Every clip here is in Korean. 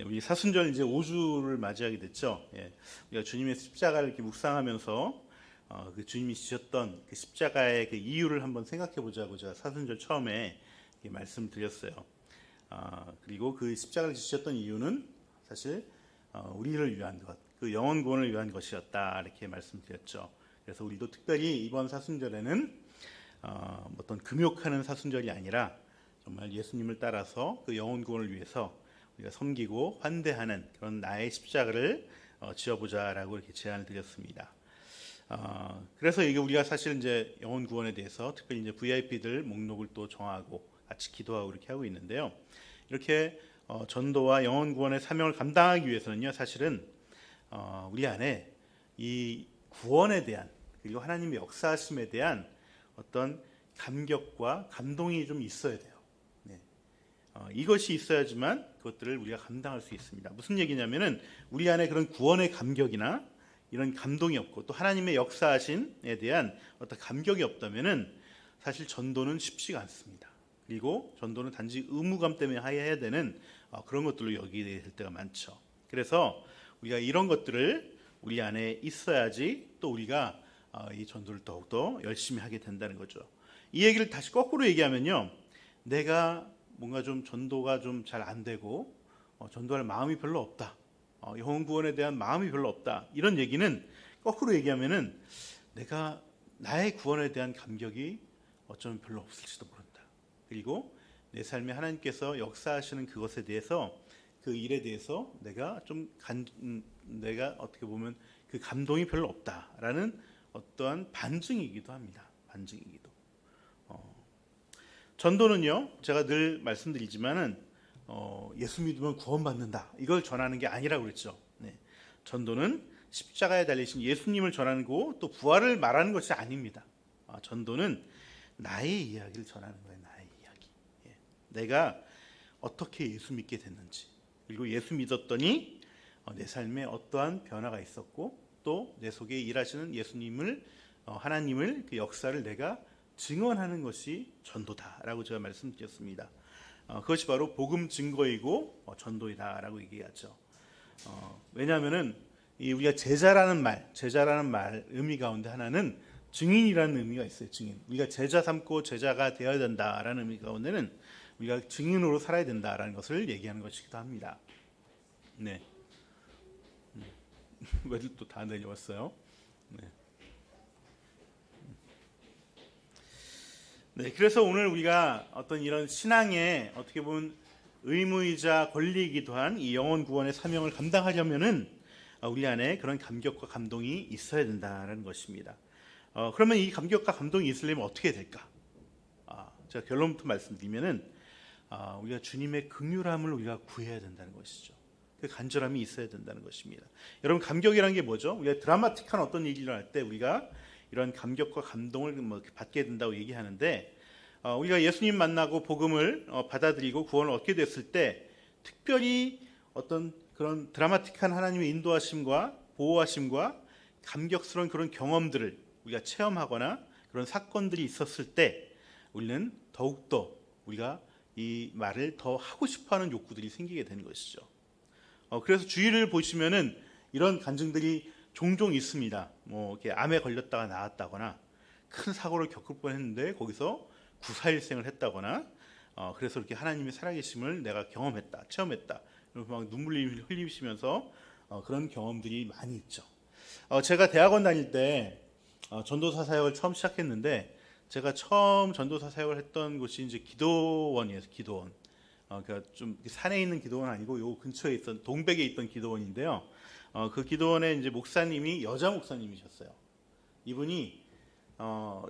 우리 사순절 이제 5주를 맞이하게 됐죠. 우리가 주님의 십자가를 이렇게 묵상하면서 그 주님이 지셨던 그 십자가의 그 이유를 한번 생각해 보자고 제가 사순절 처음에 말씀드렸어요. 그리고 그 십자가를 지셨던 이유는 사실 우리를 위한 것, 그 영혼 구원을 위한 것이었다 이렇게 말씀드렸죠. 그래서 우리도 특별히 이번 사순절에는 어떤 금욕하는 사순절이 아니라 정말 예수님을 따라서 그 영혼 구원을 위해서 우리가 섬기고 환대하는 그런 나의 십자가를 지어보자라고 이렇게 제안을 드렸습니다. 그래서 이게 우리가 사실 이제 영혼 구원에 대해서 특별히 이제 VIP들 목록을 또 정하고 같이 기도하고 이렇게 하고 있는데요. 이렇게 전도와 영혼 구원의 사명을 감당하기 위해서는요, 사실은 우리 안에 이 구원에 대한 그리고 하나님의 역사하심에 대한 어떤 감격과 감동이 좀 있어야 돼요. 이것이 있어야지만 그것들을 우리가 감당할 수 있습니다. 무슨 얘기냐면은 우리 안에 그런 구원의 감격이나 이런 감동이 없고 또 하나님의 역사하심에 대한 어떤 감격이 없다면은 사실 전도는 쉽지가 않습니다. 그리고 전도는 단지 의무감 때문에 해야 되는 그런 것들로 여기게 될 때가 많죠. 그래서 우리가 이런 것들을 우리 안에 있어야지 또 우리가 이 전도를 더욱더 열심히 하게 된다는 거죠. 이 얘기를 다시 거꾸로 얘기하면요, 내가 뭔가 좀 전도가 좀 잘 안 되고 전도할 마음이 별로 없다, 영혼 구원에 대한 마음이 별로 없다, 이런 얘기는 거꾸로 얘기하면은 내가 나의 구원에 대한 감격이 어쩌면 별로 없을지도 모른다. 그리고 내 삶에 하나님께서 역사하시는 그것에 대해서 그 일에 대해서 내가 어떻게 보면 그 감동이 별로 없다라는 어떠한 반증이기도 합니다. 반증이기도. 전도는요, 제가 늘 말씀드리지만은 예수 믿으면 구원받는다, 이걸 전하는 게 아니라고 그랬죠. 전도는 십자가에 달리신 예수님을 전하는 거, 또 부활을 말하는 것이 아닙니다. 전도는 나의 이야기를 전하는 거예요. 나의 이야기. 내가 어떻게 예수 믿게 됐는지, 그리고 예수 믿었더니 내 삶에 어떠한 변화가 있었고, 또 내 속에 일하시는 예수님을, 하나님을, 그 역사를 내가 증언하는 것이 전도다라고 제가 말씀드렸습니다. 그것이 바로 복음 증거이고 전도이다라고 얘기하죠. 왜냐하면은 우리가 제자라는 말 의미 가운데 하나는 증인이라는 의미가 있어요. 증인. 우리가 제자 삼고 제자가 되어야 된다라는 의미 가운데는 우리가 증인으로 살아야 된다라는 것을 얘기하는 것이기도 합니다. 네. 왜들 또 다 내려왔어요? 네, 그래서 오늘 우리가 어떤 이런 신앙의 어떻게 보면 의무이자 권리이기도 한 이 영혼 구원의 사명을 감당하려면은 우리 안에 그런 감격과 감동이 있어야 된다는 것입니다. 그러면 이 감격과 감동이 있으려면 어떻게 될까? 제가 결론부터 말씀드리면은 우리가 주님의 긍휼함을 우리가 구해야 된다는 것이죠. 그 간절함이 있어야 된다는 것입니다. 여러분, 감격이라는 게 뭐죠? 우리가 드라마틱한 어떤 일을 할 때 우리가 이런 감격과 감동을 받게 된다고 얘기하는데, 우리가 예수님 만나고 복음을 받아들이고 구원을 얻게 됐을 때 특별히 어떤 그런 드라마틱한 하나님의 인도하심과 보호하심과 감격스러운 그런 경험들을 우리가 체험하거나 그런 사건들이 있었을 때 우리는 더욱더 우리가 이 말을 더 하고 싶어하는 욕구들이 생기게 되는 것이죠. 그래서 주위를 보시면은 이런 간증들이 종종 있습니다. 이렇게 암에 걸렸다가 나았다거나 큰 사고를 겪을 뻔했는데 거기서 구사일생을 했다거나, 그래서 이렇게 하나님의 살아계심을 내가 경험했다, 체험했다, 막 눈물 흘리시면서 그런 경험들이 많이 있죠. 제가 대학원 다닐 때 전도사 사역을 처음 시작했는데, 제가 처음 전도사 사역을 했던 곳이 이제 기도원이에요. 기도원. 그러니까 좀 산에 있는 기도원 아니고 요 근처에 있던 동백에 있던 기도원인데요. 그 기도원에 이제 목사님이 여자 목사님이셨어요. 이분이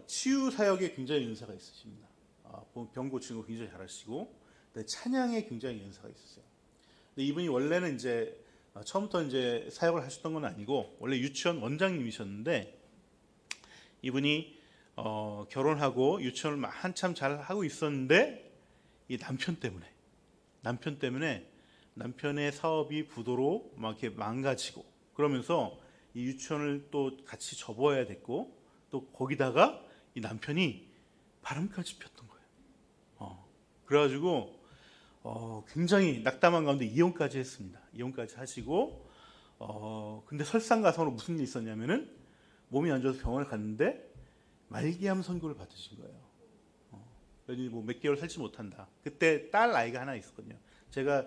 치유 사역에 굉장히 연세가 있으십니다. 병 고치는 거 굉장히 잘하시고, 찬양에 굉장히 연세가 있으세요. 근데 이분이 원래는 이제 처음부터 이제 사역을 하셨던 건 아니고 원래 유치원 원장님이셨는데, 이분이 결혼하고 유치원을 한참 잘 하고 있었는데 이 남편 때문에 남편의 사업이 부도로 막 이렇게 망가지고, 그러면서 이 유치원을 또 같이 접어야 됐고, 또 거기다가 이 남편이 바람까지 폈던 거예요. 그래가지고 굉장히 낙담한 가운데 이혼까지 했습니다. 이혼까지 하시고 근데 설상가상으로 무슨 일이 있었냐면은 몸이 안 좋아서 병원을 갔는데 말기암 선고를 받으신 거예요. 그래서 뭐 몇 개월 살지 못한다. 그때 딸 아이가 하나 있었거든요. 제가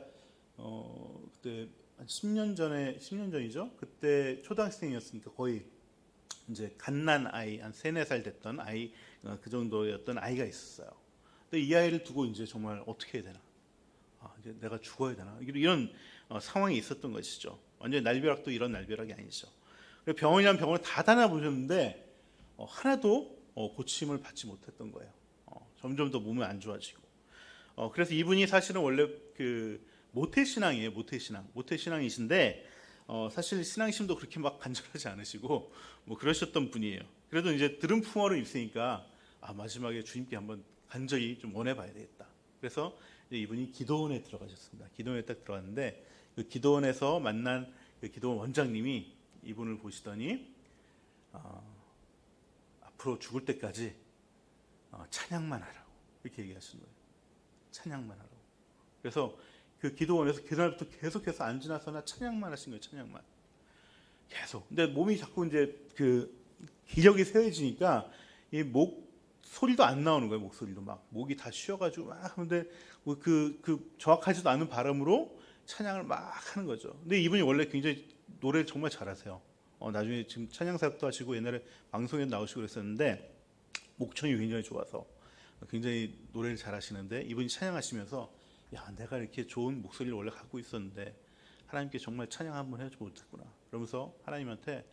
그때 한 10년 전이죠. 그때 초등학생이었으니까 거의 이제 갓난 아이, 한 3, 4살 됐던 아이, 그 정도였던 아이가 있었어요. 근데 이 아이를 두고 이제 정말 어떻게 해야 되나? 이제 내가 죽어야 되나? 이런 상황이 있었던 것이죠. 완전 날벼락도 이런 날벼락이 아니죠. 병원이란 병원을 다 다녀보셨는데 하나도 고침을 받지 못했던 거예요. 점점 더 몸이 안 좋아지고. 그래서 이분이 사실은 원래 그 모태신앙이에요. 모태신앙이신데 사실 신앙심도 그렇게 막 간절하지 않으시고 뭐 그러셨던 분이에요. 그래도 이제 들은 풍어를 있으니까 마지막에 주님께 한번 간절히 좀 원해봐야 되겠다. 그래서 이분이 기도원에 들어가셨습니다. 기도원에 딱 들어갔는데 그 기도원에서 만난 그 기도원 원장님이 이분을 보시더니 앞으로 죽을 때까지 찬양만 하라고 이렇게 얘기하시는 거예요. 찬양만 하라고. 그래서 그 기도원에서 그날부터 계속해서 안 지나서나 찬양만 하신 거예요. 찬양만 계속. 근데 몸이 자꾸 이제 그 기력이 세워지니까 이 목 소리도 안 나오는 거예요. 목소리도 막 목이 다 쉬어가지고 막 하는데 그 정확하지도 않은 발음으로 찬양을 막 하는 거죠. 근데 이분이 원래 굉장히 노래를 정말 잘하세요. 나중에 지금 찬양 사역도 하시고 옛날에 방송에 나오시고 그랬었는데 목청이 굉장히 좋아서 굉장히 노래를 잘하시는데 이분이 찬양하시면서 야, 내가 이렇게 좋은 목소리를 원래 갖고 있었는데 하나님께 정말 찬양 한번 해주지 못했구나. 그러면서 하나님한테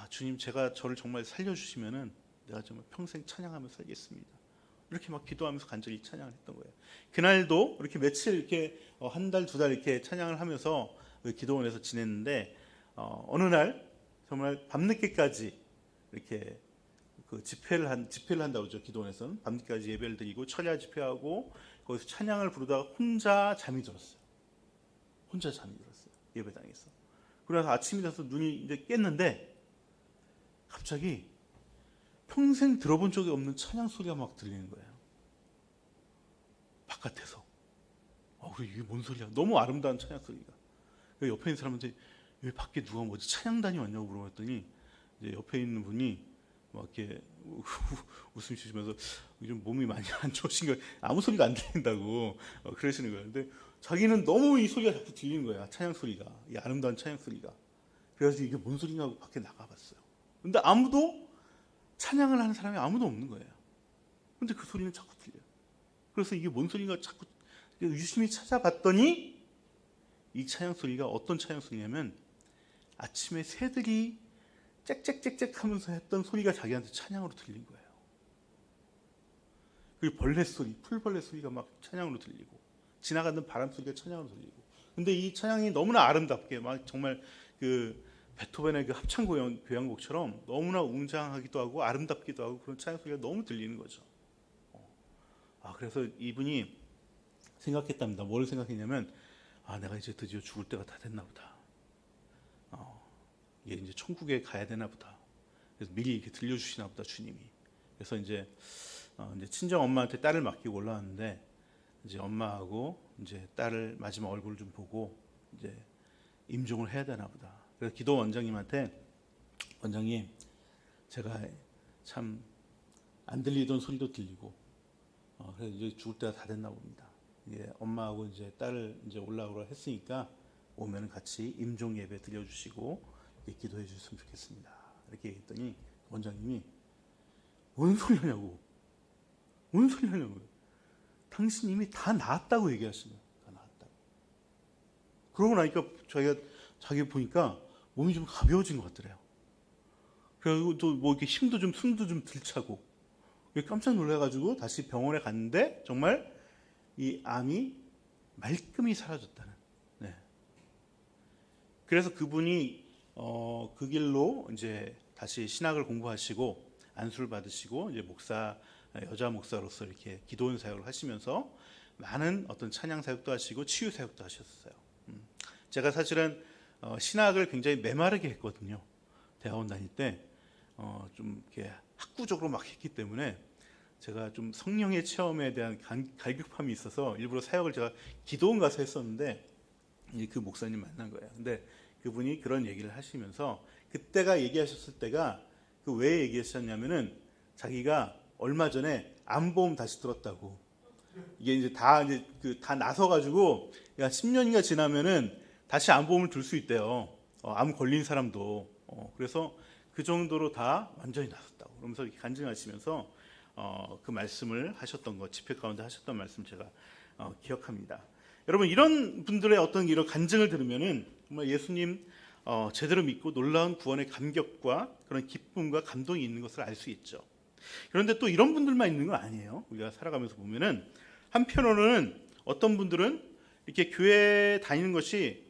주님, 제가 저를 정말 살려주시면은 내가 정말 평생 찬양하며 살겠습니다. 이렇게 막 기도하면서 간절히 찬양을 했던 거예요. 그날도 이렇게 며칠 이렇게 한 달, 2달 이렇게 찬양을 하면서 기도원에서 지냈는데 어느 날 정말 밤늦게까지 이렇게 그 집회를 한다고 그러죠. 기도원에서는 밤늦게까지 예배를 드리고 철야 집회하고 거기서 찬양을 부르다가 혼자 잠이 들었어요. 예배당에서. 그래서 아침이 돼서 눈이 이제 깼는데 갑자기 평생 들어본 적이 없는 찬양 소리가 막 들리는 거예요. 바깥에서. 이게 뭔 소리야? 너무 아름다운 찬양 소리가. 옆에 있는 사람한테 왜 밖에 누가 뭐지 찬양단이 왔냐고 물어봤더니 이제 옆에 있는 분이 막 이렇게 웃음 쉬시면서 요즘 몸이 많이 안 좋으신 거예요. 아무 소리가 안 들린다고 그러시는 거예요. 근데 자기는 너무 이 소리가 자꾸 들리는 거야. 찬양 소리가. 이 아름다운 찬양 소리가. 그래서 이게 뭔 소리냐 하고 밖에 나가봤어요. 근데 찬양을 하는 사람이 아무도 없는 거예요. 근데 그 소리는 자꾸 들려요. 그래서 이게 뭔 소리인가 자꾸 유심히 찾아봤더니 이 찬양 소리가 어떤 찬양 소리냐면 아침에 새들이 짹짹짹짹 하면서 했던 소리가 자기한테 찬양으로 들린 거예요. 그리고 벌레 소리, 풀벌레 소리가 막 찬양으로 들리고 지나가는 바람 소리가 찬양으로 들리고. 근데 이 찬양이 너무나 아름답게 막 정말 그 베토벤의 그 합창 교향곡처럼 너무나 웅장하기도 하고 아름답기도 하고 그런 찬양 소리가 너무 들리는 거죠. 그래서 이분이 생각했답니다. 뭘 생각했냐면 내가 이제 드디어 죽을 때가 다 됐나 보다. 이게 이제 천국에 가야 되나 보다. 그래서 미리 이렇게 들려주시나 보다 주님이. 그래서 이제 친정 엄마한테 딸을 맡기고 올라왔는데 이제 엄마하고 이제 딸을 마지막 얼굴을 좀 보고 이제 임종을 해야 되나 보다. 그래서 기도 원장님한테 원장님, 제가 참 안 들리던 소리도 들리고 그래서 이제 죽을 때가 다 됐나 봅니다. 이제 엄마하고 이제 딸을 이제 올라오라 했으니까 오면은 같이 임종 예배 드려주시고 기도해 주셨으면 좋겠습니다. 이렇게 얘기했더니 원장님이 뭔 소리 하냐고. 당신 이미 다 나았다고 얘기하시네요. 다 나았다고. 그러고 나니까 자기 보니까 몸이 좀 가벼워진 것 같더래요. 그리고 또 뭐 이렇게 힘도 좀 숨도 좀 들차고 깜짝 놀라가지고 다시 병원에 갔는데 정말 이 암이 말끔히 사라졌다는. 네. 그래서 그분이 그 길로 이제 다시 신학을 공부하시고 안수를 받으시고 이제 여자 목사로서 이렇게 기도원 사역을 하시면서 많은 어떤 찬양 사역도 하시고 치유 사역도 하셨어요. 제가 사실은 신학을 굉장히 메마르게 했거든요. 대학원 다닐 때 좀 이렇게 학구적으로 막 했기 때문에 제가 좀 성령의 체험에 대한 갈급함이 있어서 일부러 사역을 제가 기도원 가서 했었는데 이제 그 목사님 만난 거예요. 근데 그분이 그런 얘기를 하시면서 그때가 얘기하셨을 때가 그 왜 얘기하셨냐면은 자기가 얼마 전에 암보험 다시 들었다고. 이게 이제 다 나서가지고 야 10년인가 지나면은 다시 암보험을 들 수 있대요. 암 걸린 사람도. 그래서 그 정도로 다 완전히 나섰다고. 그러면서 이렇게 간증하시면서 그 말씀을 하셨던 것, 집회 가운데 하셨던 말씀 제가 기억합니다. 여러분 이런 분들의 어떤 이런 간증을 들으면은 정말 예수님 제대로 믿고 놀라운 구원의 감격과 그런 기쁨과 감동이 있는 것을 알 수 있죠. 그런데 또 이런 분들만 있는 건 아니에요. 우리가 살아가면서 보면은 한편으로는 어떤 분들은 이렇게 교회 다니는 것이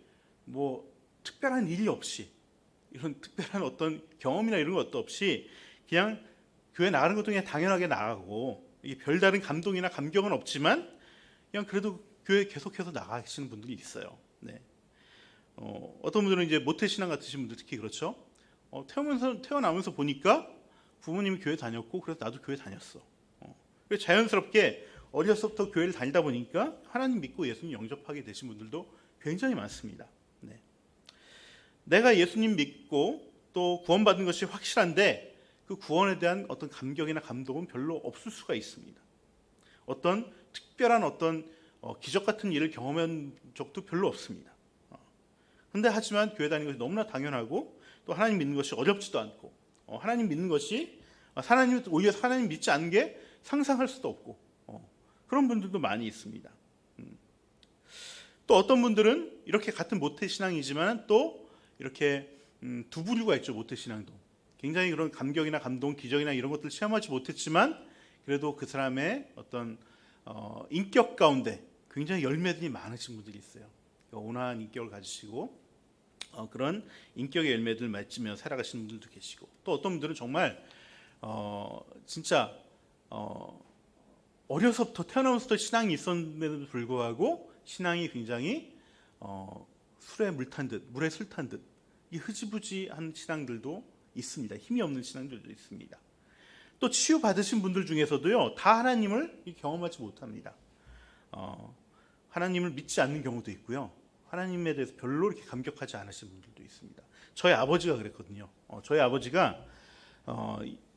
뭐 특별한 일이 없이 이런 특별한 어떤 경험이나 이런 것도 없이 그냥 교회 나가는 것도 그냥 당연하게 나가고 이게 별다른 감동이나 감격은 없지만 그냥 그래도 교회 계속해서 나가시는 분들이 있어요. 네. 어떤 분들은 이제 모태신앙 같으신 분들 특히 그렇죠. 태어나면서 보니까 부모님이 교회 다녔고 그래서 나도 교회 다녔어. 그래서 자연스럽게 어려서부터 교회를 다니다 보니까 하나님 믿고 예수님 영접하게 되신 분들도 굉장히 많습니다. 네. 내가 예수님 믿고 또 구원받은 것이 확실한데 그 구원에 대한 어떤 감격이나 감동은 별로 없을 수가 있습니다. 어떤 특별한 어떤 기적 같은 일을 경험한 적도 별로 없습니다. 근데 하지만 교회 다니는 것이 너무나 당연하고 또 하나님 믿는 것이 어렵지도 않고 하나님 믿는 것이 오히려 하나님 믿지 않은 게 상상할 수도 없고 그런 분들도 많이 있습니다. 또 어떤 분들은 이렇게 같은 모태신앙이지만 또 이렇게 두 부류가 있죠. 모태신앙도 굉장히 그런 감격이나 감동, 기적이나 이런 것들을 체험하지 못했지만 그래도 그 사람의 어떤 인격 가운데 굉장히 열매들이 많으신 분들이 있어요. 온화한 인격을 가지시고 그런 인격의 열매들을 맺으며 살아가시는 분들도 계시고 또 어떤 분들은 정말 진짜 어려서부터 태어나면서부터 신앙이 있었는데도 불구하고 신앙이 굉장히 술에 물 탄 듯, 물에 술 탄 듯 이 흐지부지한 신앙들도 있습니다. 힘이 없는 신앙들도 있습니다. 또 치유 받으신 분들 중에서도요, 다 하나님을 경험하지 못합니다. 하나님을 믿지 않는 경우도 있고요. 하나님에 대해서 별로 이렇게 감격하지 않으신 분들도 있습니다. 저희 아버지가 그랬거든요. 저희 아버지가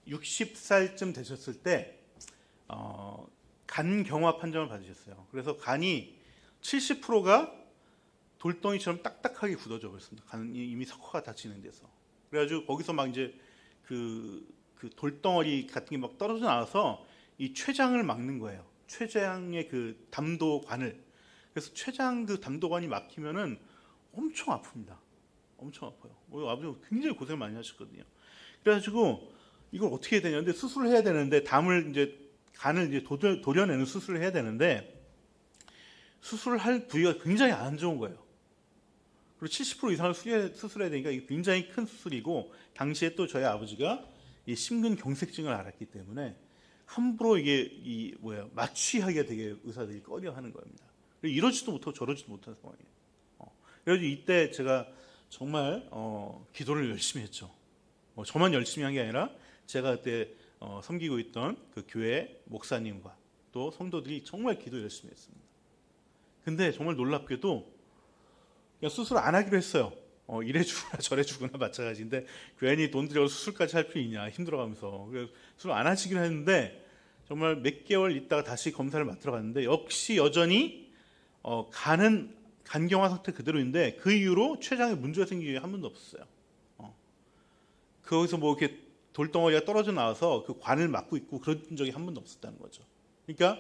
60살쯤 되셨을 때 간경화 판정을 받으셨어요. 그래서 간이 70%가 돌덩이처럼 딱딱하게 굳어져 버렸습니다. 간이 이미 석화가 다 진행돼서. 그래가지고 거기서 막 이제 그 돌덩어리 같은 게 막 떨어져 나와서 이 췌장을 막는 거예요. 췌장의 그 담도관을. 그래서 췌장 그 담도관이 막히면은 엄청 아픕니다. 엄청 아파요. 아버지가 굉장히 고생 많이 하셨거든요. 그래가지고 이걸 어떻게 해야 되냐는데 수술을 해야 되는데 간을 이제 도려내는 수술을 해야 되는데 수술을 할 부위가 굉장히 안 좋은 거예요. 그리고 70% 이상을 수술해야 되니까 이게 굉장히 큰 수술이고 당시에 또 저희 아버지가 이 심근경색증을 앓았기 때문에 함부로 이게 마취하기가 되게 의사들이 꺼려하는 겁니다. 이러지도 못하고 저러지도 못한 상황이에요. 그래서 이때 제가 정말 기도를 열심히 했죠. 저만 열심히 한 게 아니라 제가 그때 섬기고 있던 그 교회 목사님과 또 성도들이 정말 기도 열심히 했습니다. 근데 정말 놀랍게도 그냥 수술 안 하기로 했어요. 이래 주거나 저래 주거나 마찬가지인데 괜히 돈 들여서 수술까지 할 필요 있냐 힘들어가면서 그래서 수술 안 하시기로 했는데 정말 몇 개월 있다가 다시 검사를 맡으러 갔는데 역시 여전히 간은 간경화 상태 그대로인데 그 이후로 췌장에 문제가 생긴 게 한 번도 없었어요. 거기서 뭐 이렇게 돌덩어리가 떨어져 나와서 그 관을 막고 있고 그런 적이 한 번도 없었다는 거죠. 그러니까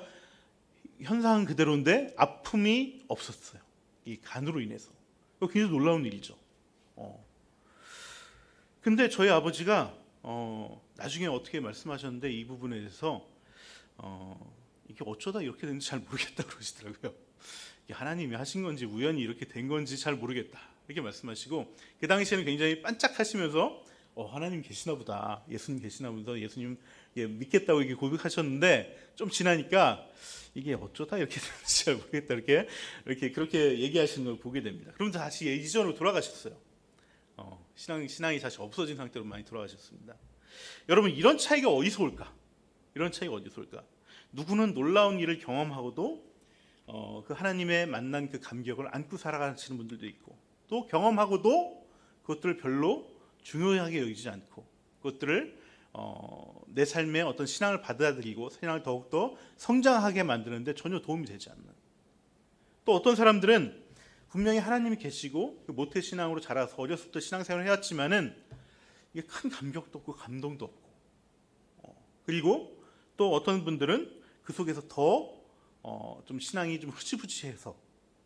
현상은 그대로인데 아픔이 없었어요. 이 간으로 인해서. 굉장히 놀라운 일이죠. 근데 저희 아버지가 나중에 어떻게 말씀하셨는데 이 부분에 대해서 이게 어쩌다 이렇게 됐는지 잘 모르겠다 그러시더라고요. 이게 하나님이 하신 건지 우연히 이렇게 된 건지 잘 모르겠다 이렇게 말씀하시고 그 당시에는 굉장히 반짝하시면서 하나님 계시나 보다, 예수님 계시나 보다, 예수님 믿겠다고 이렇게 고백하셨는데 좀 지나니까 이게 어쩌다 이렇게 되는지 잘 모르겠다 이렇게 그렇게 얘기하시는 걸 보게 됩니다. 그럼 다시 이전으로 돌아가셨어요. 신앙이 다시 없어진 상태로 많이 돌아가셨습니다. 여러분 이런 차이가 어디서 올까? 이런 차이가 어디서 올까? 누구는 놀라운 일을 경험하고도 그 하나님의 만난 그 감격을 안고 살아가시는 분들도 있고, 또 경험하고도 그것들을 별로 중요하게 여기지 않고 그것들을 내 삶의 어떤 신앙을 받아들이고 신앙을 더욱더 성장하게 만드는데 전혀 도움이 되지 않는, 또 어떤 사람들은 분명히 하나님이 계시고 모태 신앙으로 자라서 어렸을 때부터 신앙생활을 해왔지만은 이게 큰 감격도 없고 감동도 없고, 그리고 또 어떤 분들은 그 속에서 더 좀 신앙이 좀 흐지부지해서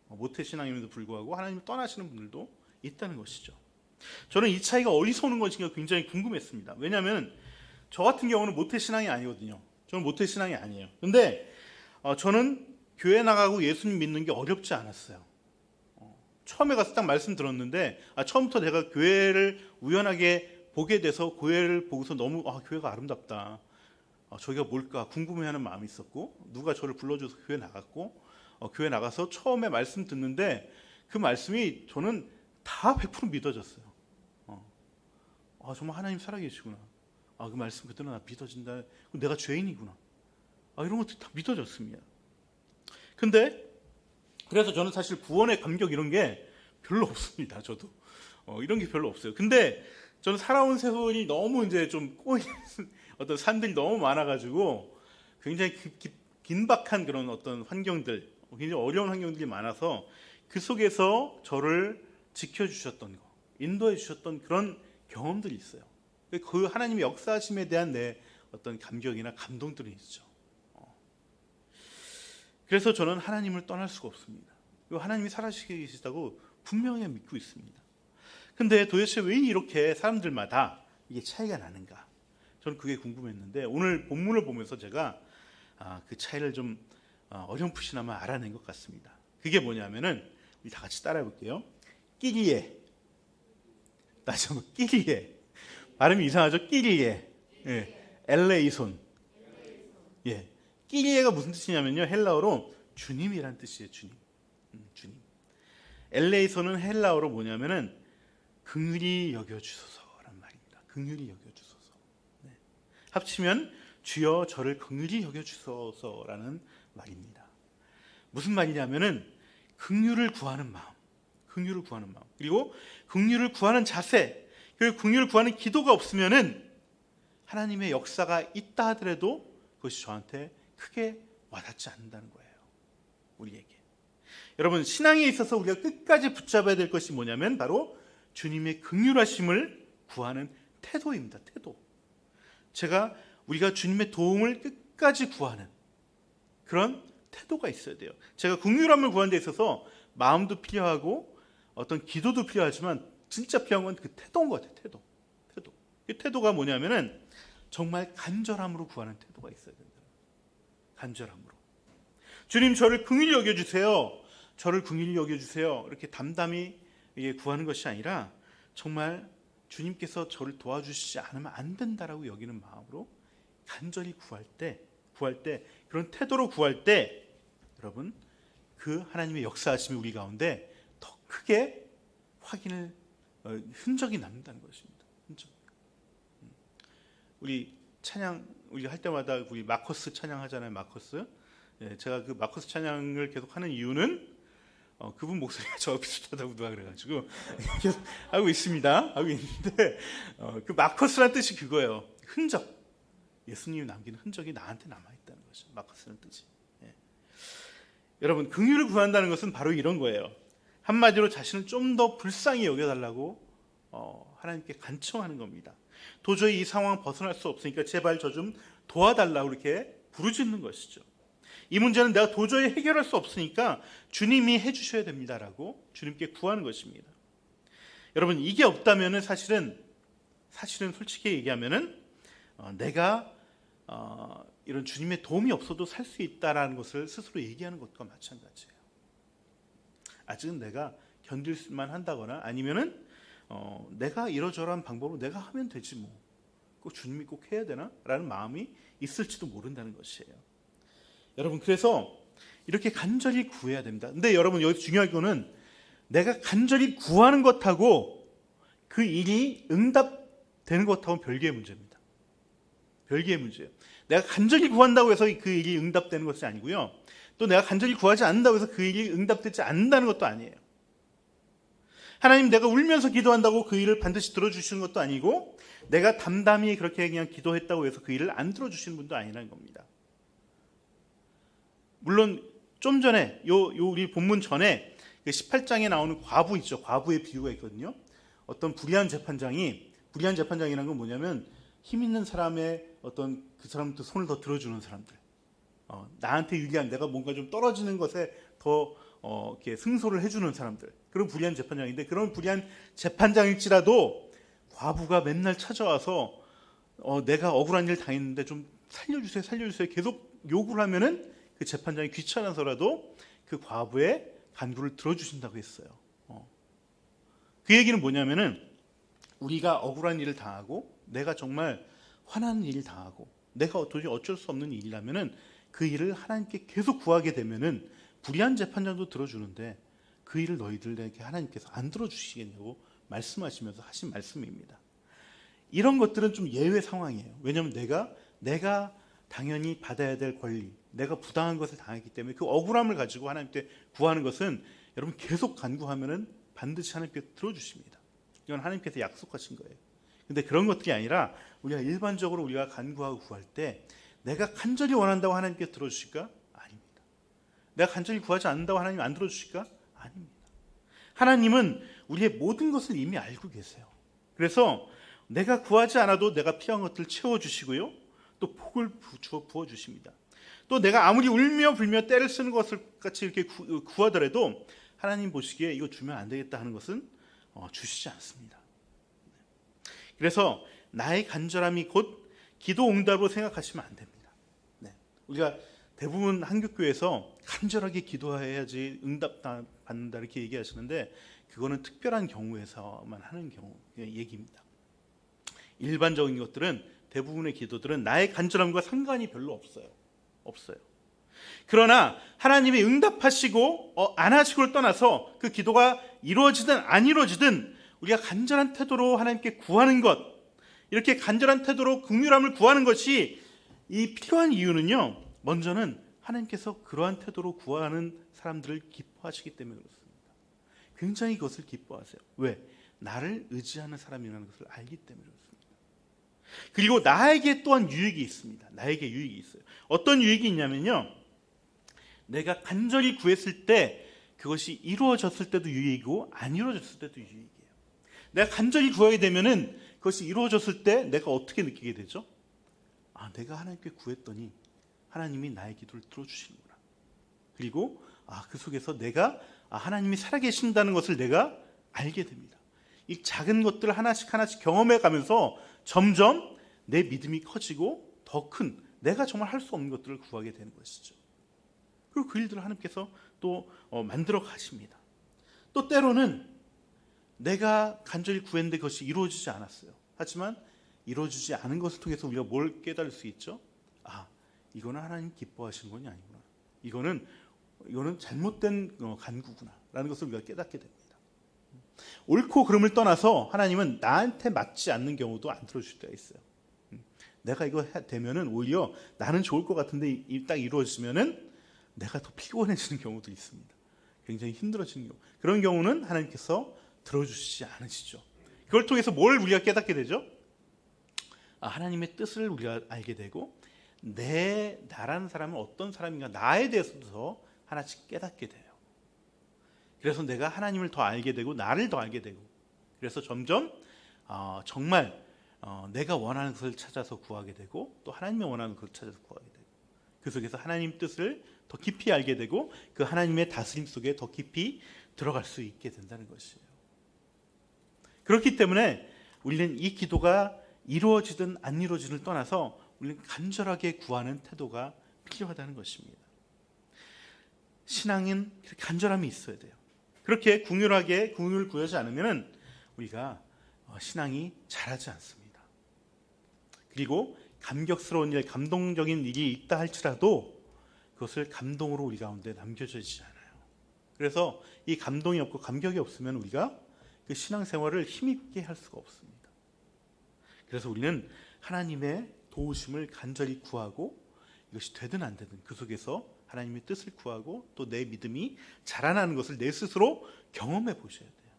모태 신앙임에도 불구하고 하나님을 떠나시는 분들도 있다는 것이죠. 저는 이 차이가 어디서 오는 것인가 굉장히 궁금했습니다. 왜냐하면 저 같은 경우는 모태 신앙이 아니거든요. 저는 모태 신앙이 아니에요. 근데 저는 교회 나가고 예수님 믿는 게 어렵지 않았어요. 처음에 가서 딱 말씀 들었는데 처음부터 내가 교회를 우연하게 보게 돼서 교회를 보고서 너무 교회가 아름답다, 저기가 뭘까 궁금해하는 마음이 있었고, 누가 저를 불러줘서 교회 나갔고, 교회 나가서 처음에 말씀 듣는데 그 말씀이 저는 다 100% 믿어졌어요. 정말 하나님 살아계시구나, 그 말씀 그대로 나 믿어진다, 내가 죄인이구나, 이런 것도 다 믿어졌습니다. 근데 그래서 저는 사실 구원의 감격 이런 게 별로 없습니다. 저도 이런 게 별로 없어요. 근데 저는 살아온 세월이 너무 이제 좀 꼬인 어떤 산들이 너무 많아가지고 굉장히 긴박한 그런 어떤 환경들, 굉장히 어려운 환경들이 많아서 그 속에서 저를 지켜주셨던 거, 인도해 주셨던 그런 경험들이 있어요. 그 하나님의 역사하심에 대한 내 어떤 감격이나 감동들이 있죠. 그래서 저는 하나님을 떠날 수가 없습니다. 그리고 하나님이 살아계시게 계시다고 분명히 믿고 있습니다. 근데 도대체 왜 이렇게 사람들마다 이게 차이가 나는가? 저는 그게 궁금했는데 오늘 본문을 보면서 제가 그 차이를 좀 어렴풋이나마 알아낸 것 같습니다. 그게 뭐냐면은 우리 다 같이 따라해 볼게요. 끼리에, 다시 한번 끼리에. 발음이 이상하죠? 끼리에. 예. 엘레이손. 예. 끼리에가 무슨 뜻이냐면요, 헬라어로 주님이란 뜻이에요. 주님. 주님. 엘레이손은 헬라어로 뭐냐면은 긍휼히 여겨주소서란 말입니다. 긍휼히 여겨주소서. 네. 합치면 주여 저를 긍휼히 여겨주소서라는 말입니다. 무슨 말이냐면은 긍휼을 구하는 마음, 긍휼을 구하는 마음, 그리고 긍휼을 구하는 자세, 그리고 긍휼을 구하는 기도가 없으면은 하나님의 역사가 있다 하더라도 그것이 저한테 크게 와닿지 않는다는 거예요. 우리에게. 여러분, 신앙에 있어서 우리가 끝까지 붙잡아야 될 것이 뭐냐면 바로 주님의 긍휼하심을 구하는 태도입니다. 태도. 우리가 주님의 도움을 끝까지 구하는 그런 태도가 있어야 돼요. 제가 긍휼함을 구하는 데 있어서 마음도 필요하고 어떤 기도도 필요하지만 진짜 필요한 건 그 태도인 것 같아요. 태도. 그 태도가 뭐냐면은 정말 간절함으로 구하는 태도가 있어야 된다. 간절함으로. 주님, 저를 긍휼히 여겨주세요. 저를 긍휼히 여겨주세요. 이렇게 담담히 구하는 것이 아니라 정말 주님께서 저를 도와주시지 않으면 안 된다라고 여기는 마음으로 간절히 구할 때 그런 태도로 구할 때 여러분, 그 하나님의 역사하심이 우리 가운데 더 크게 흔적이 남는다는 것입니다. 흔적. 우리 찬양 우리 할 때마다 우리 마커스 찬양하잖아요. 마커스. 예, 제가 그 마커스 찬양을 계속 하는 이유는 그분 목소리가 저 비슷하다고 누가 그래가지고 계속 하고 있습니다. 하고 있는데 그 마커스란 뜻이 그거예요. 흔적. 예수님이 남긴 흔적이 나한테 남아있다는 거죠. 마커스라는 뜻이. 예. 여러분, 긍휼을 구한다는 것은 바로 이런 거예요. 한마디로 자신을 좀 더 불쌍히 여겨달라고 하나님께 간청하는 겁니다. 도저히 이 상황 벗어날 수 없으니까 제발 저 좀 도와달라고 이렇게 부르짖는 것이죠. 이 문제는 내가 도저히 해결할 수 없으니까 주님이 해주셔야 됩니다라고 주님께 구하는 것입니다. 여러분, 이게 없다면은 사실은 솔직히 얘기하면은 내가 이런 주님의 도움이 없어도 살 수 있다라는 것을 스스로 얘기하는 것과 마찬가지예요. 아직은 내가 견딜 수만 한다거나 아니면은 내가 이러저러한 방법으로 내가 하면 되지 뭐. 꼭 주님이 꼭 해야 되나? 라는 마음이 있을지도 모른다는 것이에요. 여러분, 그래서 이렇게 간절히 구해야 됩니다. 근데 여러분, 여기서 중요한 거는 내가 간절히 구하는 것하고 그 일이 응답되는 것하고는 별개의 문제입니다. 별개의 문제예요. 내가 간절히 구한다고 해서 그 일이 응답되는 것이 아니고요. 또 내가 간절히 구하지 않는다고 해서 그 일이 응답되지 않는다는 것도 아니에요. 하나님, 내가 울면서 기도한다고 그 일을 반드시 들어주시는 것도 아니고, 내가 담담히 그렇게 그냥 기도했다고 해서 그 일을 안 들어주시는 분도 아니라는 겁니다. 물론 좀 전에 우리 본문 전에 18장에 나오는 과부 있죠. 과부의 비유가 있거든요. 어떤 불의한 재판장이라는 건 뭐냐면 힘 있는 사람의 어떤 그 사람한테 손을 더 들어주는 사람들, 나한테 유리한, 내가 뭔가 좀 떨어지는 것에 더 이렇게 승소를 해주는 사람들, 그런 불의한 재판장인데, 그런 불의한 재판장일지라도 과부가 맨날 찾아와서 내가 억울한 일 당했는데 좀 살려주세요 계속 요구를 하면은 그 재판장이 귀찮아서라도 그 과부의 간구를 들어주신다고 했어요. 그 얘기는 뭐냐면은 우리가 억울한 일을 당하고 내가 정말 화나는 일을 당하고 내가 도저히 어쩔 수 없는 일이라면은 그 일을 하나님께 계속 구하게 되면은 불의한 재판장도 들어주는데 그 일을 너희들에게 하나님께서 안 들어주시겠냐고 말씀하시면서 하신 말씀입니다. 이런 것들은 좀 예외 상황이에요. 왜냐하면 내가 당연히 받아야 될 권리, 내가 부당한 것을 당했기 때문에 그 억울함을 가지고 하나님께 구하는 것은 여러분 계속 간구하면은 반드시 하나님께서 들어주십니다. 이건 하나님께서 약속하신 거예요. 근데 그런 것들이 아니라 우리가 일반적으로 우리가 간구하고 구할 때 내가 간절히 원한다고 하나님께서 들어주실까? 아닙니다. 내가 간절히 구하지 않는다고 하나님 안 들어주실까? 아닙니다. 하나님은 우리의 모든 것을 이미 알고 계세요. 그래서 내가 구하지 않아도 내가 필요한 것들을 채워주시고요, 또 복을 부어주십니다. 또 내가 아무리 울며 불며 때를 쓰는 것을 같이 이렇게 구하더라도 하나님 보시기에 이거 주면 안 되겠다 하는 것은 주시지 않습니다. 그래서 나의 간절함이 곧 기도 응답으로 생각하시면 안 됩니다. 우리가 대부분 한국교회에서 간절하게 기도해야지 응답 받는다 이렇게 얘기하시는데 그거는 특별한 경우에서만 하는 경우 얘기입니다. 일반적인 것들은, 대부분의 기도들은 나의 간절함과 상관이 별로 없어요. 그러나 하나님이 응답하시고 안 하시고를 떠나서 그 기도가 이루어지든 안 이루어지든 우리가 간절한 태도로 하나님께 구하는 것, 이렇게 간절한 태도로 긍휼함을 구하는 것이 이 필요한 이유는요, 먼저는 하나님께서 그러한 태도로 구하는 사람들을 기뻐하시기 때문에 그렇습니다. 굉장히 그것을 기뻐하세요. 왜? 나를 의지하는 사람이라는 것을 알기 때문에 그렇습니다. 그리고 나에게 또한 유익이 있습니다. 나에게 유익이 있어요. 어떤 유익이 있냐면요, 내가 간절히 구했을 때 그것이 이루어졌을 때도 유익이고 안 이루어졌을 때도 유익이에요. 내가 간절히 구하게 되면은 그것이 이루어졌을 때 내가 어떻게 느끼게 되죠? 내가 하나님께 구했더니 하나님이 나의 기도를 들어주시는구나. 그리고 그 속에서 내가 하나님이 살아계신다는 것을 내가 알게 됩니다. 이 작은 것들을 하나씩 경험해 가면서 점점 내 믿음이 커지고 더 큰, 내가 정말 할 수 없는 것들을 구하게 되는 것이죠. 그리고 그 일들을 하나님께서 또 만들어 가십니다. 또 때로는 내가 간절히 구했는데 그것이 이루어지지 않았어요. 하지만 이루어지지 않은 것을 통해서 우리가 뭘 깨달을 수 있죠? 이거는 하나님 기뻐하시는 것이 아니구나. 이거는 잘못된 간구구나 라는 것을 우리가 깨닫게 됩니다. 옳고 그름을 떠나서 하나님은 나한테 맞지 않는 경우도 안 들어줄 때가 있어요. 내가 이거 되면은 오히려 나는 좋을 것 같은데 딱 이루어지면은 내가 더 피곤해지는 경우도 있습니다. 굉장히 힘들어지는 경우. 그런 경우는 하나님께서 들어주시지 않으시죠. 그걸 통해서 뭘 우리가 깨닫게 되죠? 하나님의 뜻을 우리가 알게 되고 나라는 사람은 어떤 사람인가, 나에 대해서도 더 하나씩 깨닫게 돼요. 그래서 내가 하나님을 더 알게 되고 나를 더 알게 되고, 그래서 점점 정말 내가 원하는 것을 찾아서 구하게 되고 또 하나님이 원하는 것을 찾아서 구하게 되고, 그 속에서 하나님 뜻을 더 깊이 알게 되고 그 하나님의 다스림 속에 더 깊이 들어갈 수 있게 된다는 것이에요. 그렇기 때문에 우리는 이 기도가 이루어지든 안 이루어지든 떠나서 우리는 간절하게 구하는 태도가 필요하다는 것입니다. 신앙은 그렇게 간절함이 있어야 돼요. 그렇게 긍휼을 구하지 않으면 우리가 신앙이 자라지 않습니다. 그리고 감격스러운 일, 감동적인 일이 있다 할지라도 그것을 감동으로 우리 가운데 남겨지지 않아요. 그래서 이 감동이 없고 감격이 없으면 우리가 그 신앙생활을 힘있게 할 수가 없습니다. 그래서 우리는 하나님의 도우심을 간절히 구하고 이것이 되든 안 되든 그 속에서 하나님의 뜻을 구하고 또 내 믿음이 자라나는 것을 내 스스로 경험해 보셔야 돼요.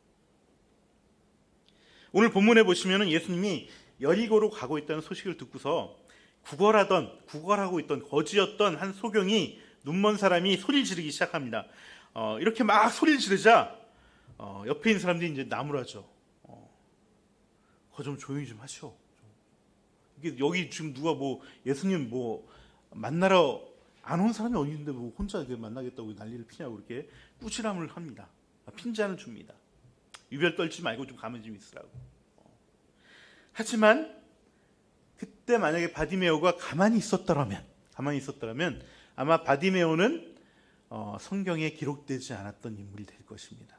오늘 본문에 보시면 예수님이 여리고로 가고 있다는 소식을 듣고서 구걸하고 있던 거지였던 한 소경이 눈먼 사람이 소리를 지르기 시작합니다. 이렇게 막 소리를 지르자 옆에 있는 사람들이 이제 나무라죠. 그거 좀 조용히 좀 하시오. 이게 여기 지금 누가 뭐 예수님 뭐 만나러 안 온 사람이 어디 있는데 뭐 혼자 이렇게 만나겠다고 난리를 피냐고 이렇게 꾸지람을 합니다. 핀잔을 줍니다. 유별 떨지 말고 좀 가만히 좀 있으라고. 하지만 그때 만약에 바디메오가 가만히 있었더라면 아마 바디메오는 성경에 기록되지 않았던 인물이 될 것입니다.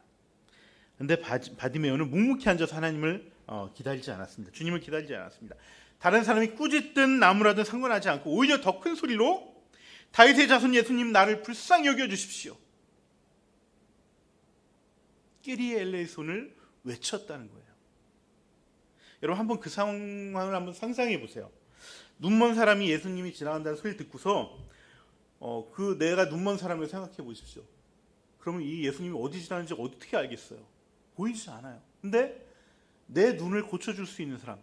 그런데 바디메오는 묵묵히 앉아서 하나님을 기다리지 않았습니다. 주님을 기다리지 않았습니다. 다른 사람이 꾸짖든 나무라든 상관하지 않고 오히려 더 큰 소리로 다윗의 자손 예수님 나를 불쌍히 여겨주십시오. 끼리에 엘레이손을 외쳤다는 거예요. 여러분 한번 그 상황을 한번 상상해 보세요. 눈먼 사람이 예수님이 지나간다는 소리를 듣고서 그 내가 눈먼 사람을 생각해 보십시오. 그러면 이 예수님이 어디 지나는지 어떻게 알겠어요? 보이지 않아요. 근데 내 눈을 고쳐줄 수 있는 사람,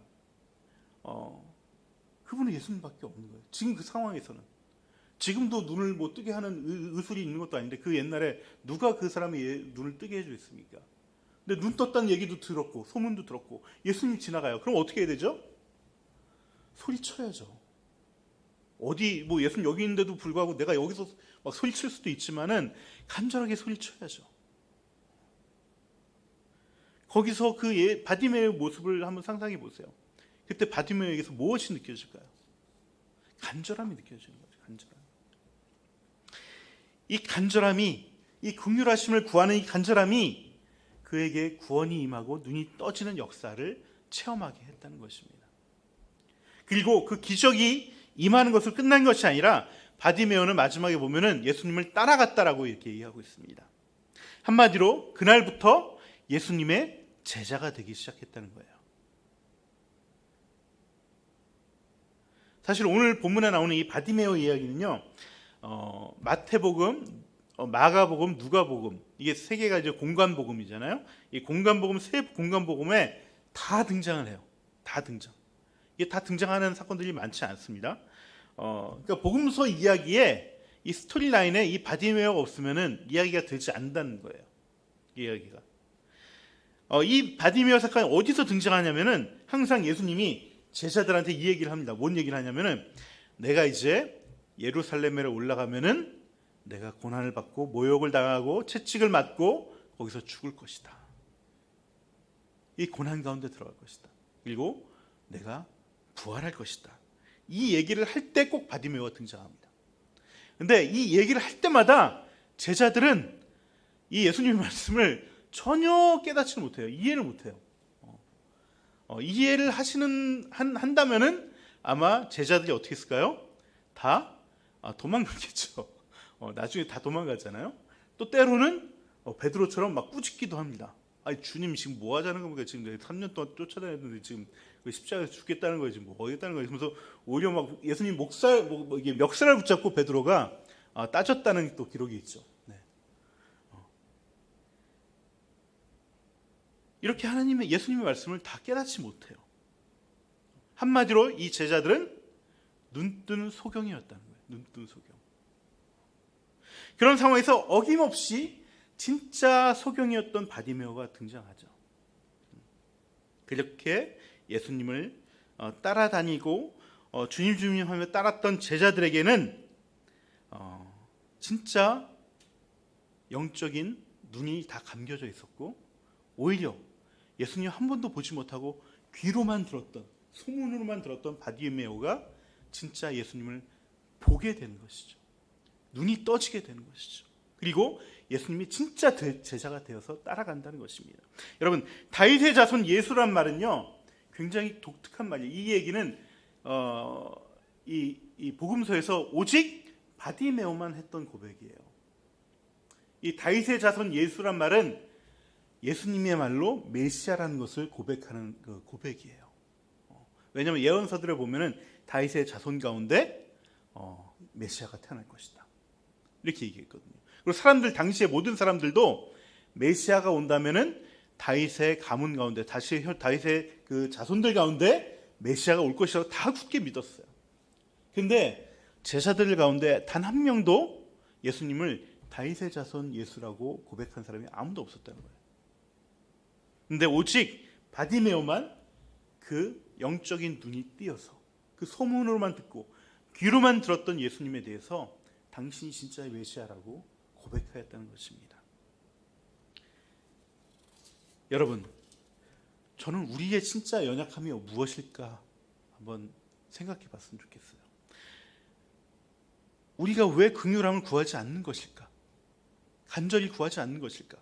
그분은 예수님밖에 없는 거예요. 지금 그 상황에서는. 지금도 눈을 못 뜨게 하는 의술이 있는 것도 아닌데 그 옛날에 누가 그 사람의 눈을 뜨게 해주겠습니까? 근데 눈 떴다는 얘기도 들었고 소문도 들었고 예수님 지나가요. 그럼 어떻게 해야 되죠? 소리쳐야죠. 어디 뭐 예수님 여기 있는데도 불구하고 내가 여기서 막 소리칠 수도 있지만은 간절하게 소리쳐야죠. 거기서 그 바디메오의 모습을 한번 상상해 보세요. 그때 바디메오에게서 무엇이 느껴질까요? 간절함이 느껴지는 거죠. 이 간절함이, 이 긍휼하심을 구하는 이 간절함이 그에게 구원이 임하고 눈이 떠지는 역사를 체험하게 했다는 것입니다. 그리고 그 기적이 임하는 것을 끝난 것이 아니라 바디메오는 마지막에 보면은 예수님을 따라갔다라고 이렇게 얘기하고 있습니다. 한마디로 그날부터 예수님의 제자가 되기 시작했다는 거예요. 사실 오늘 본문에 나오는 이 바디메오 이야기는요, 마태복음, 마가복음, 누가복음, 이게 세 개가 이제 공관복음이잖아요. 이 공관복음, 세 공관복음에 다 등장을 해요. 다 등장. 이게 다 등장하는 사건들이 많지 않습니다. 그러니까 복음서 이야기에 이 스토리라인에 이 바디메오가 없으면은 이야기가 되지 않는다는 거예요. 이야기가. 이 바디메오 사건이 어디서 등장하냐면은 항상 예수님이 제자들한테 이 얘기를 합니다. 뭔 얘기를 하냐면은 내가 이제 예루살렘에 올라가면은 내가 고난을 받고 모욕을 당하고 채찍을 맞고 거기서 죽을 것이다. 이 고난 가운데 들어갈 것이다. 그리고 내가 부활할 것이다. 이 얘기를 할 때 꼭 바디메오가 등장합니다. 근데 이 얘기를 할 때마다 제자들은 이 예수님의 말씀을 전혀 깨닫지 못해요. 이해를 못해요. 이해를 한다면은 아마 제자들이 어떻게 했을까요? 다 도망갔겠죠. 나중에 다 도망갔잖아요. 또 때로는 베드로처럼 막 꾸짖기도 합니다. 아니 주님 지금 뭐 하자는 겁니까? 지금 3년 동안 쫓아다녔는데 지금 십자가에서 죽겠다는 거예요. 지금 뭐 하겠다는 거예요. 그래서 오히려 막 예수님 이게 멱살을 붙잡고 베드로가 따졌다는 또 기록이 있죠. 네. 이렇게 예수님의 말씀을 다 깨닫지 못해요. 한마디로 이 제자들은 눈뜬 소경이었다는 거예요. 눈뜬 소경. 그런 상황에서 어김없이 진짜 소경이었던 바디메오가 등장하죠. 그렇게 예수님을 따라다니고 주님 하며 따랐던 제자들에게는 진짜 영적인 눈이 다 감겨져 있었고 오히려 예수님 한 번도 보지 못하고 귀로만 들었던 소문으로만 들었던 바디메오가 진짜 예수님을 보게 되는 것이죠. 눈이 떠지게 되는 것이죠. 그리고 예수님이 진짜 제자가 되어서 따라간다는 것입니다. 여러분 다윗의 자손 예수란 말은요 굉장히 독특한 말이에요. 이 얘기는 이 복음서에서 오직 바디메오만 했던 고백이에요. 이 다윗의 자손 예수란 말은 예수님의 말로 메시아라는 것을 고백하는 그 고백이에요. 왜냐하면 예언서들을 보면은 다윗의 자손 가운데 메시아가 태어날 것이다, 이렇게 얘기했거든요. 그리고 당시의 모든 사람들도 메시아가 온다면은 다윗의 가문 가운데, 다윗의 그 자손들 가운데 메시아가 올 것이라고 다 굳게 믿었어요. 근데 제자들 가운데 단 한 명도 예수님을 다윗의 자손 예수라고 고백한 사람이 아무도 없었다는 거예요. 근데 오직 바디메오만 그 영적인 눈이 띄어서 그 소문으로만 듣고 귀로만 들었던 예수님에 대해서 당신이 진짜의 메시아라고 고백하였다는 것입니다. 여러분, 저는 우리의 진짜 연약함이 무엇일까 한번 생각해 봤으면 좋겠어요. 우리가 왜 긍휼함을 구하지 않는 것일까? 간절히 구하지 않는 것일까?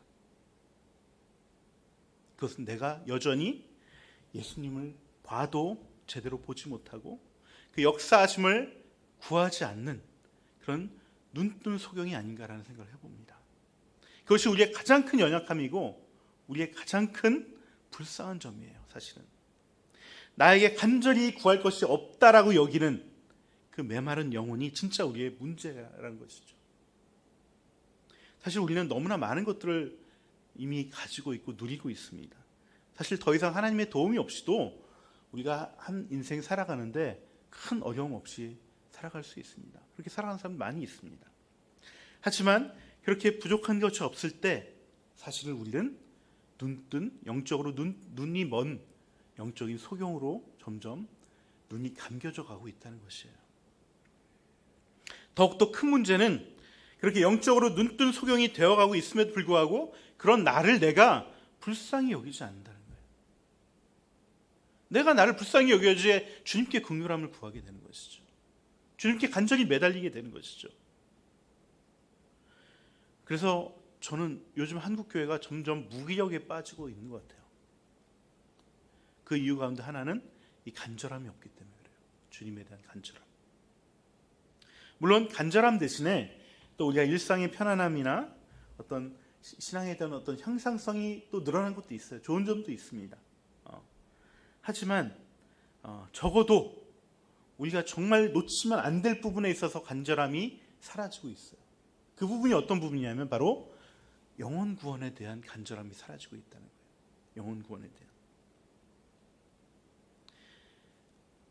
그것은 내가 여전히 예수님을 봐도 제대로 보지 못하고 그 역사하심을 구하지 않는 그런 눈뜬 소경이 아닌가라는 생각을 해봅니다. 그것이 우리의 가장 큰 연약함이고 우리의 가장 큰 불쌍한 점이에요. 사실은 나에게 간절히 구할 것이 없다라고 여기는 그 메마른 영혼이 진짜 우리의 문제라는 것이죠. 사실 우리는 너무나 많은 것들을 이미 가지고 있고 누리고 있습니다. 사실 더 이상 하나님의 도움이 없이도 우리가 한 인생 살아가는데 큰 어려움 없이 살아갈 수 있습니다. 그렇게 살아가는 사람 많이 있습니다. 하지만 그렇게 부족한 것이 없을 때 사실은 우리는 눈뜬, 영적으로 눈이 먼 영적인 소경으로 점점 눈이 감겨져 가고 있다는 것이에요. 더욱더 큰 문제는 그렇게 영적으로 눈뜬 소경이 되어가고 있음에도 불구하고 그런 나를 내가 불쌍히 여기지 않는다는 거예요. 내가 나를 불쌍히 여겨야지 주님께 긍휼함을 구하게 되는 것이죠. 주님께 간절히 매달리게 되는 것이죠. 그래서 저는 요즘 한국 교회가 점점 무기력에 빠지고 있는 것 같아요. 그 이유 가운데 하나는 이 간절함이 없기 때문에 그래요. 주님에 대한 간절함. 물론 간절함 대신에 또 우리가 일상의 편안함이나 어떤 신앙에 대한 어떤 향상성이 또 늘어난 것도 있어요. 좋은 점도 있습니다. 하지만 적어도 우리가 정말 놓치면 안 될 부분에 있어서 간절함이 사라지고 있어요. 그 부분이 어떤 부분이냐면 바로 영혼 구원에 대한 간절함이 사라지고 있다는 거예요. 영혼 구원에 대한.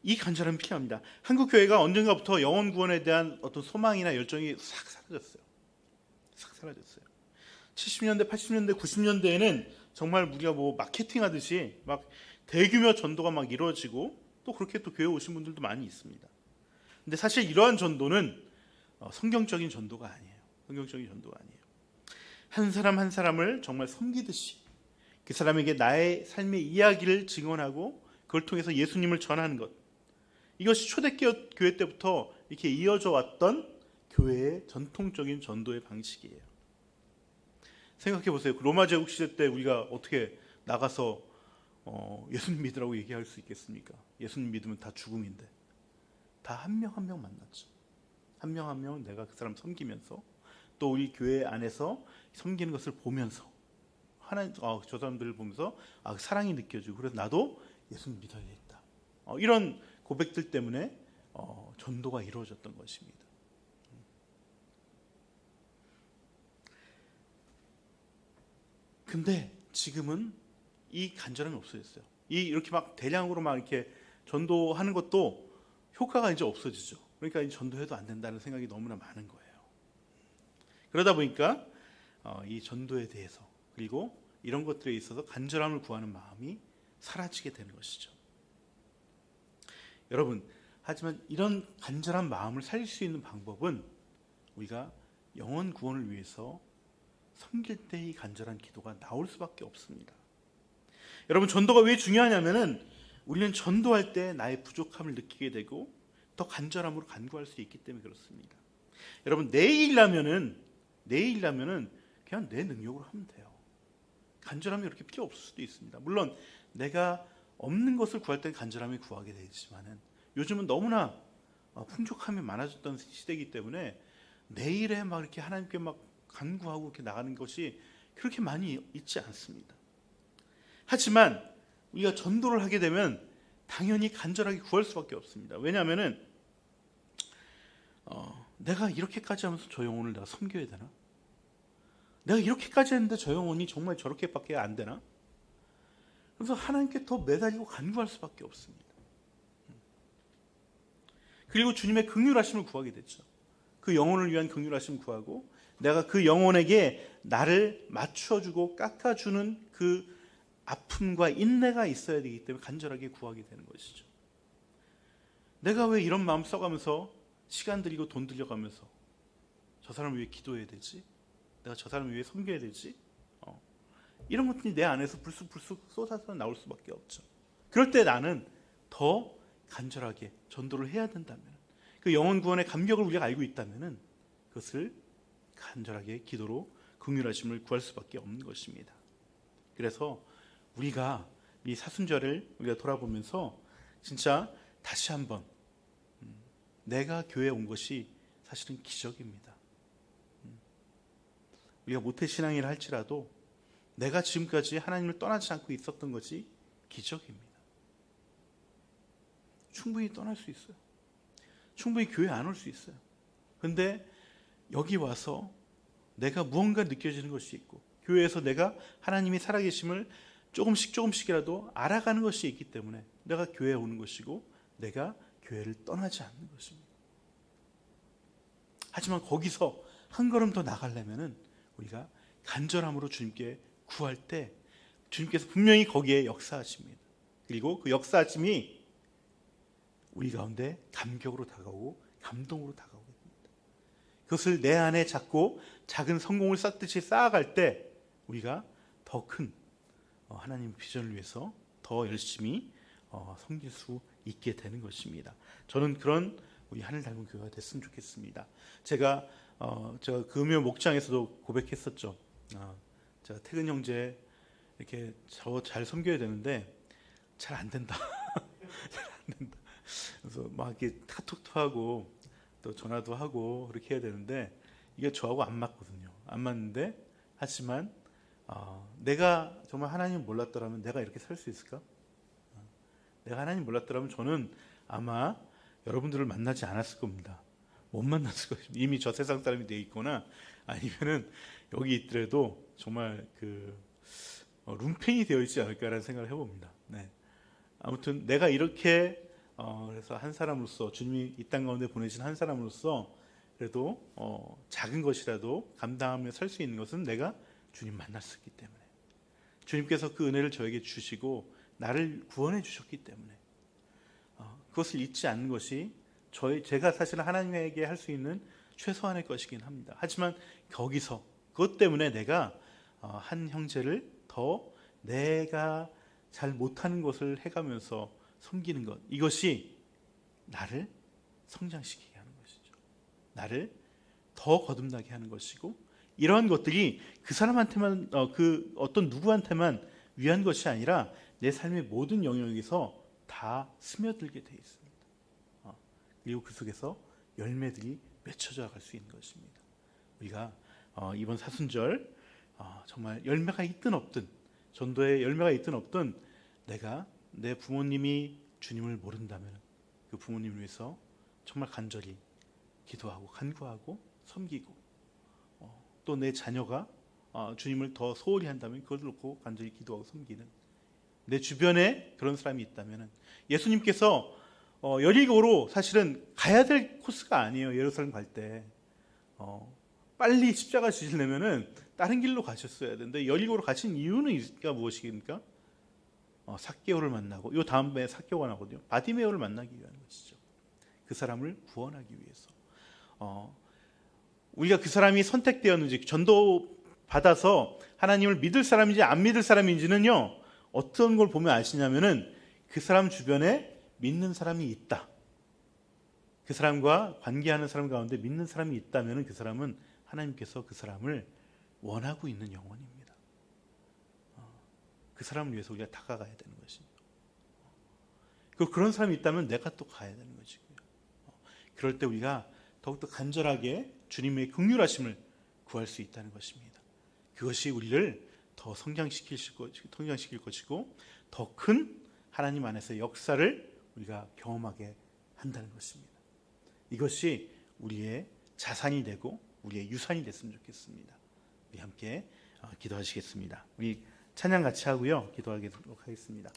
이 간절함이 필요합니다. 한국 교회가 언젠가부터 영혼 구원에 대한 어떤 소망이나 열정이 싹 사라졌어요. 싹 사라졌어요. 70년대, 80년대, 90년대에는 정말 우리가 뭐 마케팅 하듯이 막 대규모 전도가 막 이루어지고 또 그렇게 또 교회 오신 분들도 많이 있습니다. 근데 사실 이러한 전도는 성경적인 전도가 아니에요. 성경적인 전도가 아니에요. 한 사람 한 사람을 정말 섬기듯이 그 사람에게 나의 삶의 이야기를 증언하고 그걸 통해서 예수님을 전하는 것, 이것이 초대교회 때부터 이렇게 이어져 왔던 교회의 전통적인 전도의 방식이에요. 생각해 보세요. 로마 제국 시대 때 우리가 어떻게 나가서 예수님 믿으라고 얘기할 수 있겠습니까? 예수님 믿으면 다 죽음인데. 다 한 명 한 명 만났죠. 한 명 한 명 내가 그 사람 섬기면서 또 우리 교회 안에서 섬기는 것을 보면서 하나님, 저 사람들을 보면서 사랑이 느껴지고 그래서 나도 예수님 믿어야겠다. 이런 고백들 때문에 전도가 이루어졌던 것입니다. 근데 지금은 이 간절함이 없어졌어요. 이렇게 막 대량으로 막 이렇게 전도하는 것도 효과가 이제 없어지죠. 그러니까 전도해도 안 된다는 생각이 너무나 많은 거예요. 그러다 보니까 이 전도에 대해서 그리고 이런 것들에 있어서 간절함을 구하는 마음이 사라지게 되는 것이죠. 여러분, 하지만 이런 간절한 마음을 살릴 수 있는 방법은 우리가 영혼 구원을 위해서 섬길 때 이 간절한 기도가 나올 수밖에 없습니다. 여러분, 전도가 왜 중요하냐면은 우리는 전도할 때 나의 부족함을 느끼게 되고 더 간절함으로 간구할 수 있기 때문에 그렇습니다. 여러분, 내 일이라면은 그냥 내 능력으로 하면 돼요. 간절함이 그렇게 필요 없을 수도 있습니다. 물론 내가 없는 것을 구할 때는 간절함이 구하게 되지만은 요즘은 너무나 풍족함이 많아졌던 시대이기 때문에 내 일에 막 이렇게 하나님께 막 간구하고 이렇게 나가는 것이 그렇게 많이 있지 않습니다. 하지만 우리가 전도를 하게 되면 당연히 간절하게 구할 수밖에 없습니다. 왜냐하면은 내가 이렇게까지 하면서 저 영혼을 내가 섬겨야 되나? 내가 이렇게까지 했는데 저 영혼이 정말 저렇게밖에 안 되나? 그래서 하나님께 더 매달리고 간구할 수밖에 없습니다. 그리고 주님의 긍휼하심을 구하게 됐죠. 그 영혼을 위한 긍휼하심을 구하고 내가 그 영혼에게 나를 맞춰주고 깎아주는 그 아픔과 인내가 있어야 되기 때문에 간절하게 구하게 되는 것이죠. 내가 왜 이런 마음 써가면서 시간 들이고 돈 들여가면서 저 사람을 위해 기도해야 되지? 내가 저 사람을 위해 섬겨야 되지? 이런 것들이 내 안에서 불쑥불쑥 쏟아져 나올 수밖에 없죠. 그럴 때 나는 더 간절하게 전도를 해야 된다면, 그 영혼 구원의 감격을 우리가 알고 있다면 그것을 간절하게 기도로 긍휼하심을 구할 수밖에 없는 것입니다. 그래서 우리가 이 사순절을 우리가 돌아보면서 진짜 다시 한번 내가 교회에 온 것이 사실은 기적입니다. 우리가 모태신앙이라 할지라도 내가 지금까지 하나님을 떠나지 않고 있었던 것이 기적입니다. 충분히 떠날 수 있어요. 충분히 교회 안 올 수 있어요. 그런데 여기 와서 내가 무언가 느껴지는 것이 있고 교회에서 내가 하나님이 살아계심을 조금씩이라도 알아가는 것이 있기 때문에 내가 교회에 오는 것이고 내가 교회를 떠나지 않는 것입니다. 하지만 거기서 한 걸음 더 나가려면 우리가 간절함으로 주님께 구할 때 주님께서 분명히 거기에 역사하십니다. 그리고 그 역사하심이 우리 가운데 감격으로 다가오고 감동으로 다가오게 됩니다. 그것을 내 안에 잡고 작은 성공을 쌓듯이 쌓아갈 때 우리가 더 큰 하나님 비전을 위해서 더 열심히 섬길 수 있게 되는 것입니다. 저는 그런 우리 하늘 닮은 교회가 됐으면 좋겠습니다. 제가 금요 목장에서도 고백했었죠. 제가 태근 형제 이렇게 저 잘 섬겨야 되는데 잘 안 된다. 잘 안 된다. 그래서 막 이렇게 카톡도 하고 또 전화도 하고 그렇게 해야 되는데 이게 저하고 안 맞거든요. 안 맞는데 하지만 내가 정말 하나님 몰랐더라면 내가 이렇게 살 수 있을까? 내가 하나님 몰랐더라면 저는 아마 여러분들을 만나지 않았을 겁니다. 못 만났을 것입니다. 이미 저 세상 사람이 되어 있거나 아니면은 여기 있더라도 정말 룸펜이 되어 있지 않을까라는 생각을 해봅니다. 네. 아무튼 내가 이렇게 그래서 한 사람으로서 주님이 이 땅 가운데 보내신 한 사람으로서 그래도 작은 것이라도 감당하며 살 수 있는 것은 내가 주님 만났었기 때문에 주님께서 그 은혜를 저에게 주시고 나를 구원해 주셨기 때문에 그것을 잊지 않는 것이 제가 사실은 하나님에게 할 수 있는 최소한의 것이긴 합니다. 하지만 거기서 그것 때문에 내가 한 형제를 더 내가 잘 못하는 것을 해가면서 섬기는 것, 이것이 나를 성장시키게 하는 것이죠. 나를 더 거듭나게 하는 것이고 이러한 것들이 그 사람한테만 그 어떤 누구한테만 위한 것이 아니라 내 삶의 모든 영역에서 다 스며들게 돼 있습니다. 그리고 그 속에서 열매들이 맺혀져 갈 수 있는 것입니다. 우리가 이번 사순절 정말 열매가 있든 없든 전도에 열매가 있든 없든 내가 내 부모님이 주님을 모른다면 그 부모님을 위해서 정말 간절히 기도하고 간구하고 섬기고 또 내 자녀가 주님을 더 소홀히 한다면 그걸 놓고 간절히 기도하고 섬기는 내 주변에 그런 사람이 있다면 예수님께서 여리고로 사실은 가야 될 코스가 아니에요. 예루살렘 갈 때 빨리 십자가 지시려면은 다른 길로 가셨어야 되는데 여리고로 가신 이유는 무엇입니까? 삭개오를 만나고 요 다음에 삭개오가 나거든요. 바디메오를 만나기 위한 것이죠. 그 사람을 구원하기 위해서. 우리가 그 사람이 선택되었는지 전도 받아서 하나님을 믿을 사람인지 안 믿을 사람인지는요 어떤 걸 보면 아시냐면은 그 사람 주변에 믿는 사람이 있다. 그 사람과 관계하는 사람 가운데 믿는 사람이 있다면은 그 사람은 하나님께서 그 사람을 원하고 있는 영혼입니다. 그 사람을 위해서 우리가 다가가야 되는 것입니다. 그런 사람이 있다면 내가 또 가야 되는 것이고요. 그럴 때 우리가 더욱더 간절하게 주님의 긍휼하심을 구할 수 있다는 것입니다. 그것이 우리를 더 성장시킬 것이고 더 큰 하나님 안에서 역사를 우리가 경험하게 한다는 것입니다. 이것이 우리의 자산이 되고 우리의 유산이 됐으면 좋겠습니다. 우리 함께 기도하시겠습니다. 우리 찬양 같이 하고요. 기도하도록 하겠습니다.